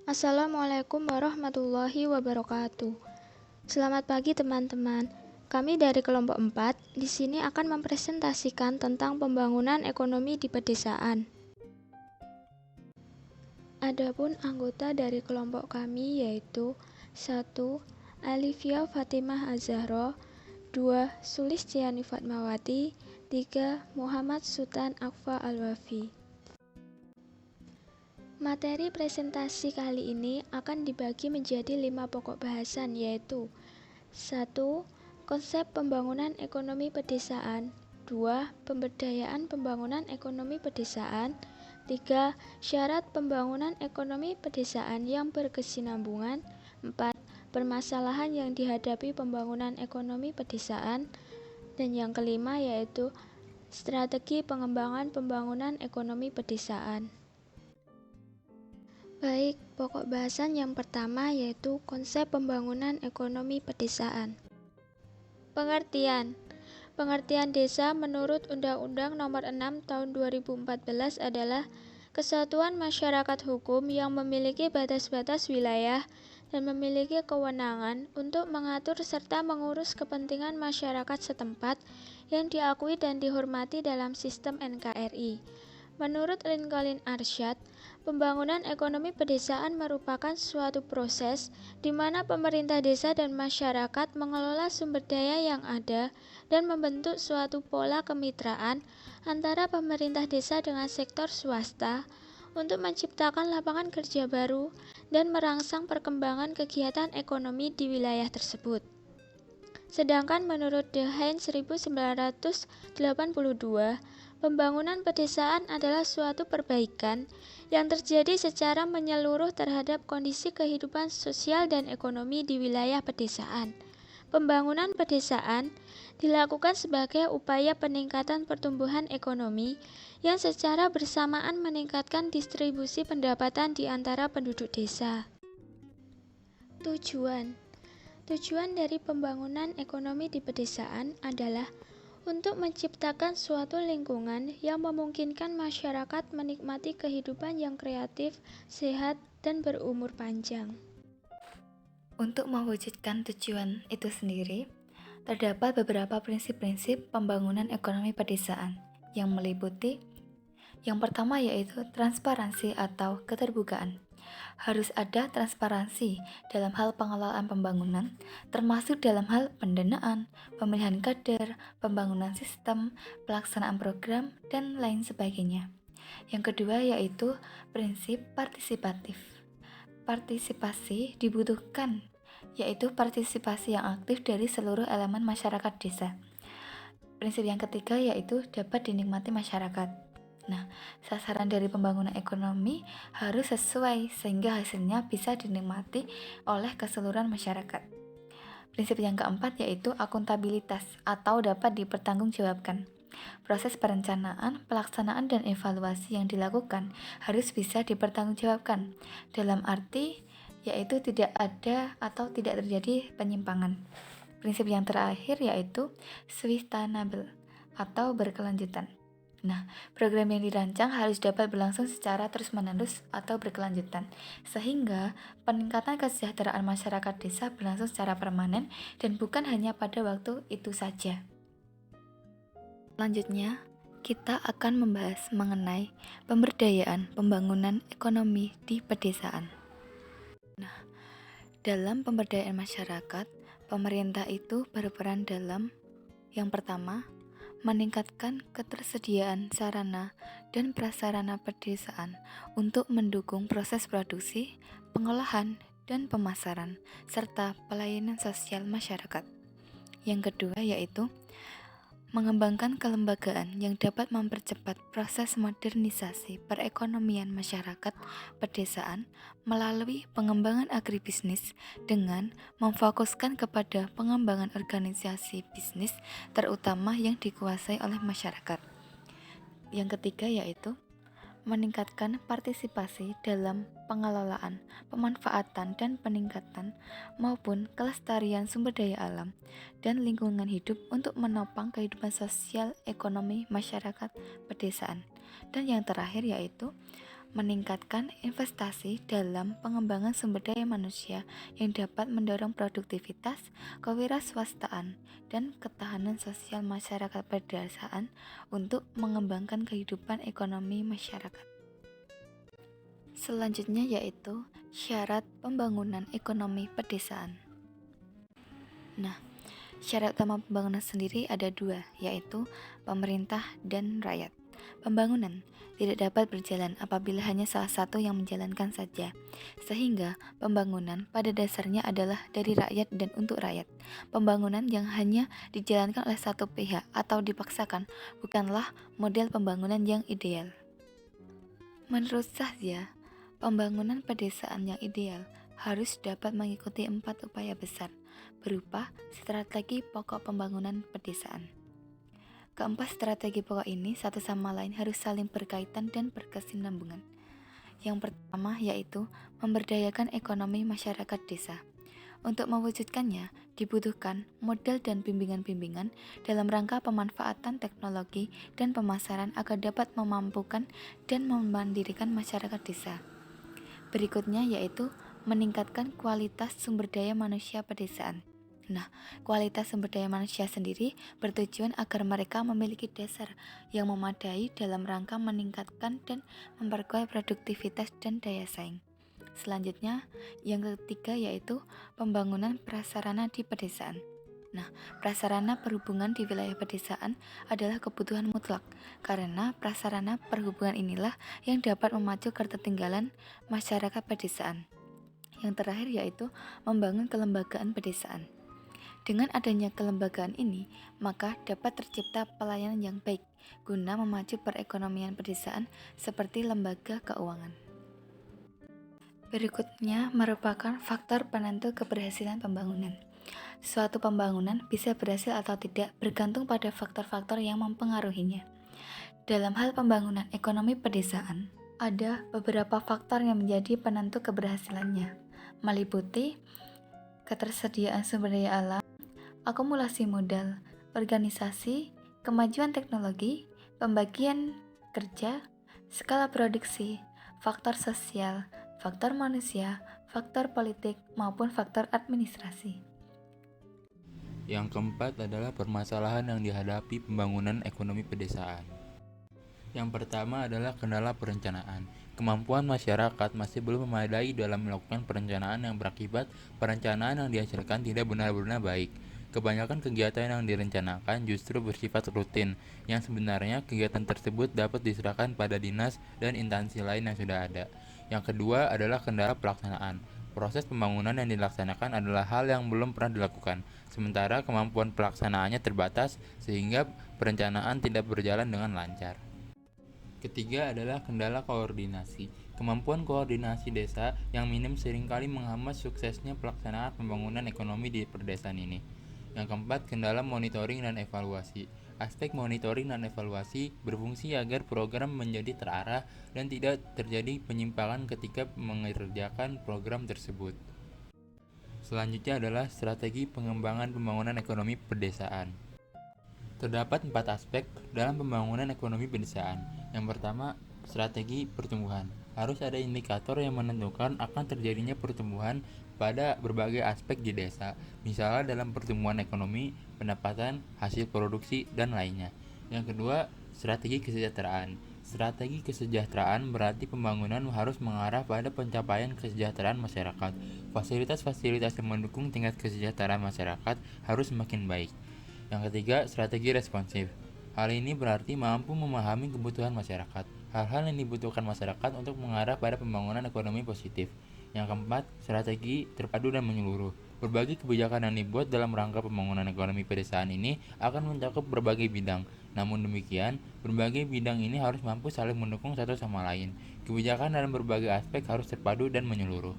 Assalamualaikum warahmatullahi wabarakatuh. Selamat pagi teman-teman. Kami dari kelompok 4 di sini akan mempresentasikan tentang pembangunan ekonomi di pedesaan. Adapun anggota dari kelompok kami yaitu 1. Alifia Fatimah Az-Zahra, 2. Sulistiani Fatmawati, 3. Muhammad Sultan Akfa Al-Wafi. Materi presentasi kali ini akan dibagi menjadi 5 pokok bahasan yaitu 1. Konsep pembangunan ekonomi pedesaan. 2. Pemberdayaan pembangunan ekonomi pedesaan. 3. Syarat pembangunan ekonomi pedesaan yang berkesinambungan. 4. Permasalahan yang dihadapi pembangunan ekonomi pedesaan. Dan yang kelima yaitu strategi pengembangan pembangunan ekonomi pedesaan. Baik, pokok bahasan yang pertama yaitu konsep pembangunan ekonomi pedesaan. Pengertian desa menurut Undang-Undang Nomor 6 Tahun 2014 adalah kesatuan masyarakat hukum yang memiliki batas-batas wilayah dan memiliki kewenangan untuk mengatur serta mengurus kepentingan masyarakat setempat yang diakui dan dihormati dalam sistem NKRI. Menurut Lincoln Arshad, pembangunan ekonomi pedesaan merupakan suatu proses di mana pemerintah desa dan masyarakat mengelola sumber daya yang ada dan membentuk suatu pola kemitraan antara pemerintah desa dengan sektor swasta untuk menciptakan lapangan kerja baru dan merangsang perkembangan kegiatan ekonomi di wilayah tersebut. Sedangkan menurut De Haen 1982, pembangunan pedesaan adalah suatu perbaikan yang terjadi secara menyeluruh terhadap kondisi kehidupan sosial dan ekonomi di wilayah pedesaan. Pembangunan pedesaan dilakukan sebagai upaya peningkatan pertumbuhan ekonomi yang secara bersamaan meningkatkan distribusi pendapatan di antara penduduk desa. Tujuan dari pembangunan ekonomi di pedesaan adalah untuk menciptakan suatu lingkungan yang memungkinkan masyarakat menikmati kehidupan yang kreatif, sehat, dan berumur panjang. Untuk mewujudkan tujuan itu sendiri, terdapat beberapa prinsip-prinsip pembangunan ekonomi pedesaan yang meliputi yang pertama yaitu transparansi atau keterbukaan. Harus ada transparansi dalam hal pengelolaan pembangunan, termasuk dalam hal pendanaan, pemilihan kader, pembangunan sistem, pelaksanaan program, dan lain sebagainya. Yang kedua yaitu prinsip partisipatif. Partisipasi dibutuhkan, yaitu partisipasi yang aktif dari seluruh elemen masyarakat desa. Prinsip yang ketiga yaitu dapat dinikmati masyarakat. Nah, sasaran dari pembangunan ekonomi harus sesuai sehingga hasilnya bisa dinikmati oleh keseluruhan masyarakat. Prinsip yang keempat yaitu akuntabilitas atau dapat dipertanggungjawabkan. Proses perencanaan, pelaksanaan, dan evaluasi yang dilakukan harus bisa dipertanggungjawabkan dalam arti yaitu tidak ada atau tidak terjadi penyimpangan. Prinsip yang terakhir yaitu sustainable atau berkelanjutan. Nah, program yang dirancang harus dapat berlangsung secara terus-menerus atau berkelanjutan, sehingga peningkatan kesejahteraan masyarakat desa berlangsung secara permanen dan bukan hanya pada waktu itu saja. Selanjutnya, kita akan membahas mengenai pemberdayaan pembangunan ekonomi di pedesaan. Nah, dalam pemberdayaan masyarakat, pemerintah itu berperan dalam yang pertama, meningkatkan ketersediaan sarana dan prasarana pedesaan untuk mendukung proses produksi, pengolahan, dan pemasaran, serta pelayanan sosial masyarakat. Yang kedua yaitu mengembangkan kelembagaan yang dapat mempercepat proses modernisasi perekonomian masyarakat pedesaan melalui pengembangan agribisnis dengan memfokuskan kepada pengembangan organisasi bisnis terutama yang dikuasai oleh masyarakat. Yang ketiga yaitu meningkatkan partisipasi dalam pengelolaan, pemanfaatan, dan peningkatan maupun kelestarian sumber daya alam dan lingkungan hidup untuk menopang kehidupan sosial ekonomi masyarakat pedesaan. Dan yang terakhir yaitu meningkatkan investasi dalam pengembangan sumber daya manusia yang dapat mendorong produktivitas, kewirausahaan, dan ketahanan sosial masyarakat pedesaan untuk mengembangkan kehidupan ekonomi masyarakat. Selanjutnya yaitu syarat pembangunan ekonomi pedesaan. Nah, syarat utama pembangunan sendiri ada dua, yaitu pemerintah dan rakyat. Pembangunan tidak dapat berjalan apabila hanya salah satu yang menjalankan saja, sehingga pembangunan pada dasarnya adalah dari rakyat dan untuk rakyat. Pembangunan yang hanya dijalankan oleh satu pihak atau dipaksakan bukanlah model pembangunan yang ideal. Menurut saya, pembangunan pedesaan yang ideal harus dapat mengikuti 4 upaya besar berupa strategi pokok pembangunan pedesaan. Keempat strategi pokok ini satu sama lain harus saling berkaitan dan berkesinambungan. Yang pertama yaitu memberdayakan ekonomi masyarakat desa. Untuk mewujudkannya, dibutuhkan modal dan bimbingan-bimbingan dalam rangka pemanfaatan teknologi dan pemasaran agar dapat memampukan dan memandirikan masyarakat desa. Berikutnya yaitu meningkatkan kualitas sumber daya manusia pedesaan. Nah, kualitas sumber daya manusia sendiri bertujuan agar mereka memiliki dasar yang memadai dalam rangka meningkatkan dan memperkuat produktivitas dan daya saing. Selanjutnya, yang ketiga yaitu pembangunan prasarana di pedesaan. Nah, prasarana perhubungan di wilayah pedesaan adalah kebutuhan mutlak, karena prasarana perhubungan inilah yang dapat memacu ketertinggalan masyarakat pedesaan. Yang terakhir yaitu membangun kelembagaan pedesaan. Dengan adanya kelembagaan ini, maka dapat tercipta pelayanan yang baik guna memacu perekonomian pedesaan seperti lembaga keuangan. Berikutnya merupakan faktor penentu keberhasilan pembangunan. Suatu pembangunan bisa berhasil atau tidak bergantung pada faktor-faktor yang mempengaruhinya. Dalam hal pembangunan ekonomi pedesaan, ada beberapa faktor yang menjadi penentu keberhasilannya, meliputi ketersediaan sumber daya alam, akumulasi modal, organisasi, kemajuan teknologi, pembagian kerja, skala produksi, faktor sosial, faktor manusia, faktor politik, maupun faktor administrasi. Yang keempat adalah permasalahan yang dihadapi pembangunan ekonomi pedesaan. Yang pertama adalah kendala perencanaan. Kemampuan masyarakat masih belum memadai dalam melakukan perencanaan yang berakibat perencanaan yang dihasilkan tidak benar-benar baik. Kebanyakan kegiatan yang direncanakan justru bersifat rutin, yang sebenarnya kegiatan tersebut dapat diserahkan pada dinas dan instansi lain yang sudah ada. Yang kedua adalah kendala pelaksanaan. Proses pembangunan yang dilaksanakan adalah hal yang belum pernah dilakukan, sementara kemampuan pelaksanaannya terbatas sehingga perencanaan tidak berjalan dengan lancar. Ketiga adalah kendala koordinasi. Kemampuan koordinasi desa yang minim seringkali menghambat suksesnya pelaksanaan pembangunan ekonomi di pedesaan ini. Yang keempat, kendala monitoring dan evaluasi. Aspek monitoring dan evaluasi berfungsi agar program menjadi terarah dan tidak terjadi penyimpangan ketika mengerjakan program tersebut. Selanjutnya adalah strategi pengembangan pembangunan ekonomi pedesaan. Terdapat 4 aspek dalam pembangunan ekonomi pedesaan. Yang pertama, strategi pertumbuhan. Harus ada indikator yang menentukan akan terjadinya pertumbuhan pada berbagai aspek di desa, misalnya dalam pertumbuhan ekonomi, pendapatan, hasil produksi, dan lainnya. Yang kedua, strategi kesejahteraan. Strategi kesejahteraan berarti pembangunan harus mengarah pada pencapaian kesejahteraan masyarakat. Fasilitas-fasilitas yang mendukung tingkat kesejahteraan masyarakat harus semakin baik. Yang ketiga, strategi responsif. Hal ini berarti mampu memahami kebutuhan masyarakat, hal-hal yang dibutuhkan masyarakat untuk mengarah pada pembangunan ekonomi positif. Yang keempat, strategi terpadu dan menyeluruh. Berbagai kebijakan yang dibuat dalam rangka pembangunan ekonomi pedesaan ini akan mencakup berbagai bidang. Namun demikian, berbagai bidang ini harus mampu saling mendukung satu sama lain. Kebijakan dalam berbagai aspek harus terpadu dan menyeluruh.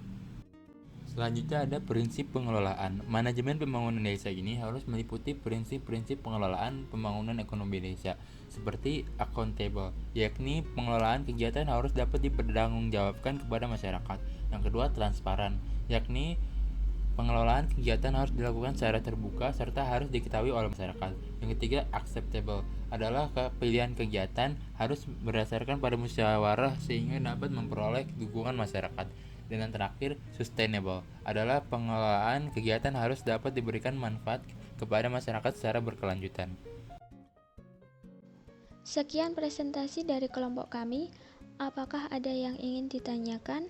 Selanjutnya ada prinsip pengelolaan. Manajemen pembangunan desa ini harus meliputi prinsip-prinsip pengelolaan pembangunan ekonomi desa, seperti accountable, yakni pengelolaan kegiatan harus dapat dipertanggungjawabkan kepada masyarakat. Yang kedua, transparan, yakni Pengelolaan kegiatan harus dilakukan secara terbuka serta harus diketahui oleh masyarakat. Yang ketiga, acceptable adalah pilihan kegiatan harus berdasarkan pada musyawarah sehingga dapat memperoleh dukungan masyarakat. Dan yang terakhir, sustainable adalah pengelolaan kegiatan harus dapat diberikan manfaat kepada masyarakat secara berkelanjutan. Sekian presentasi dari kelompok kami. Apakah ada yang ingin ditanyakan?